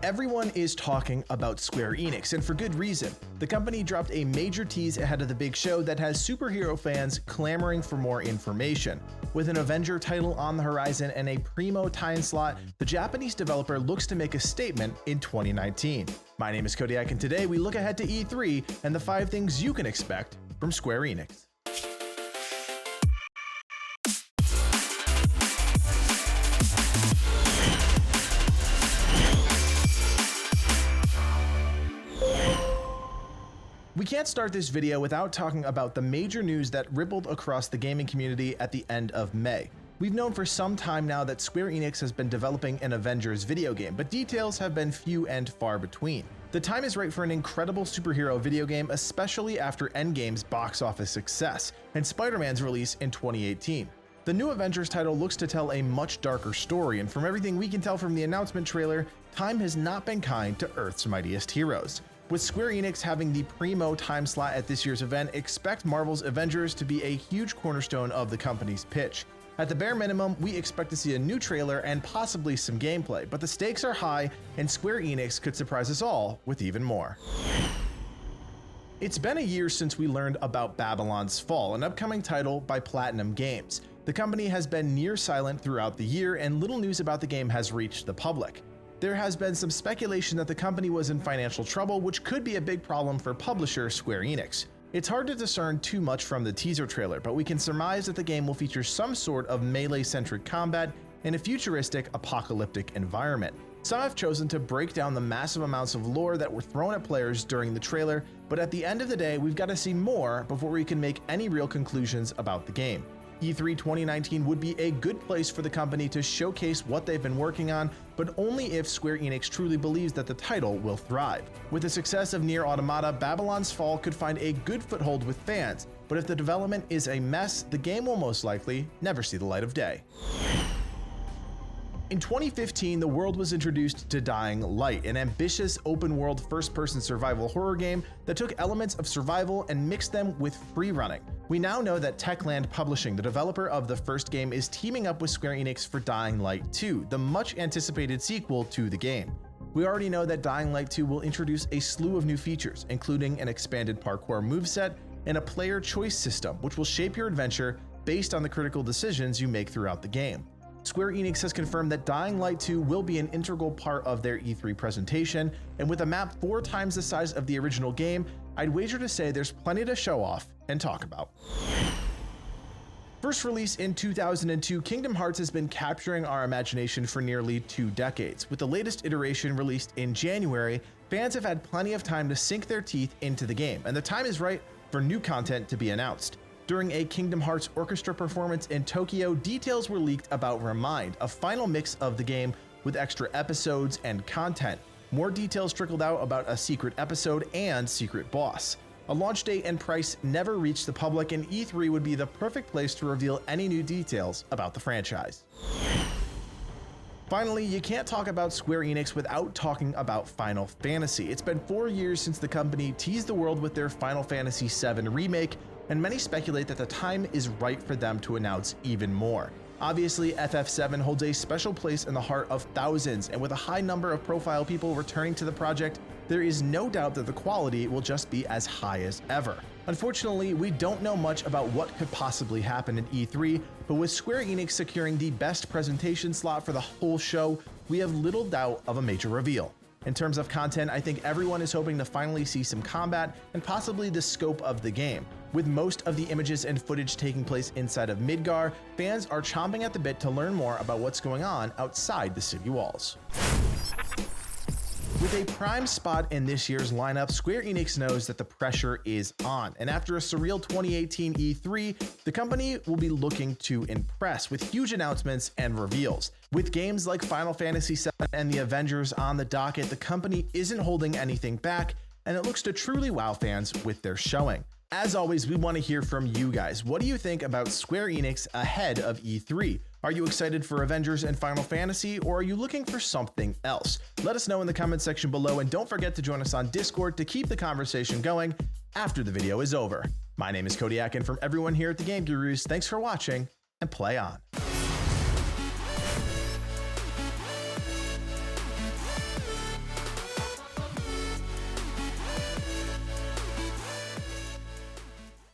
Everyone is talking about Square Enix, and for good reason. The company dropped a major tease ahead of the big show that has superhero fans clamoring for more information. With an Avenger title on the horizon and a primo time slot, the Japanese developer looks to make a statement in 2019. My name is Codiak, and today we look ahead to E3 and the 5 things you can expect from Square Enix. We can't start this video without talking about the major news that rippled across the gaming community at the end of May. We've known for some time now that Square Enix has been developing an Avengers video game, but details have been few and far between. The time is right for an incredible superhero video game, especially after Endgame's box office success and Spider-Man's release in 2018. The new Avengers title looks to tell a much darker story, and from everything we can tell from the announcement trailer, time has not been kind to Earth's mightiest heroes. With Square Enix having the primo time slot at this year's event, expect Marvel's Avengers to be a huge cornerstone of the company's pitch. At the bare minimum, we expect to see a new trailer and possibly some gameplay, but the stakes are high and Square Enix could surprise us all with even more. It's been a year since we learned about Babylon's Fall, an upcoming title by Platinum Games. The company has been near silent throughout the year, and little news about the game has reached the public. There has been some speculation that the company was in financial trouble, which could be a big problem for publisher Square Enix. It's hard to discern too much from the teaser trailer, but we can surmise that the game will feature some sort of melee-centric combat in a futuristic, apocalyptic environment. Some have chosen to break down the massive amounts of lore that were thrown at players during the trailer, but at the end of the day, we've got to see more before we can make any real conclusions about the game. E3 2019 would be a good place for the company to showcase what they've been working on, but only if Square Enix truly believes that the title will thrive. With the success of Nier Automata, Babylon's Fall could find a good foothold with fans, but if the development is a mess, the game will most likely never see the light of day. In 2015, the world was introduced to Dying Light, an ambitious open-world first-person survival horror game that took elements of survival and mixed them with free running. We now know that Techland Publishing, the developer of the first game, is teaming up with Square Enix for Dying Light 2, the much-anticipated sequel to the game. We already know that Dying Light 2 will introduce a slew of new features, including an expanded parkour moveset and a player choice system, which will shape your adventure based on the critical decisions you make throughout the game. Square Enix has confirmed that Dying Light 2 will be an integral part of their E3 presentation, and with a map 4 times the size of the original game, I'd wager to say there's plenty to show off and talk about. First released in 2002, Kingdom Hearts has been capturing our imagination for nearly 2 decades. With the latest iteration released in January, fans have had plenty of time to sink their teeth into the game, and the time is right for new content to be announced. During a Kingdom Hearts orchestra performance in Tokyo, details were leaked about Remind, a final mix of the game with extra episodes and content. More details trickled out about a secret episode and secret boss. A launch date and price never reached the public, and E3 would be the perfect place to reveal any new details about the franchise. Finally, you can't talk about Square Enix without talking about Final Fantasy. It's been 4 years since the company teased the world with their Final Fantasy VII Remake, and many speculate that the time is right for them to announce even more. Obviously, FF7 holds a special place in the heart of thousands, and with a high number of profile people returning to the project, there is no doubt that the quality will just be as high as ever. Unfortunately, we don't know much about what could possibly happen at E3, but with Square Enix securing the best presentation slot for the whole show, we have little doubt of a major reveal. In terms of content, I think everyone is hoping to finally see some combat and possibly the scope of the game. With most of the images and footage taking place inside of Midgar, fans are chomping at the bit to learn more about what's going on outside the city walls. With a prime spot in this year's lineup, Square Enix knows that the pressure is on, and after a surreal 2018 E3, the company will be looking to impress with huge announcements and reveals. With games like Final Fantasy VII and the Avengers on the docket, the company isn't holding anything back, and it looks to truly wow fans with their showing. As always, we want to hear from you guys. What do you think about Square Enix ahead of E3? Are you excited for Avengers and Final Fantasy, or are you looking for something else? Let us know in the comment section below, and don't forget to join us on Discord to keep the conversation going after the video is over. My name is Codiak, and from everyone here at the Game Gurus, thanks for watching, and play on.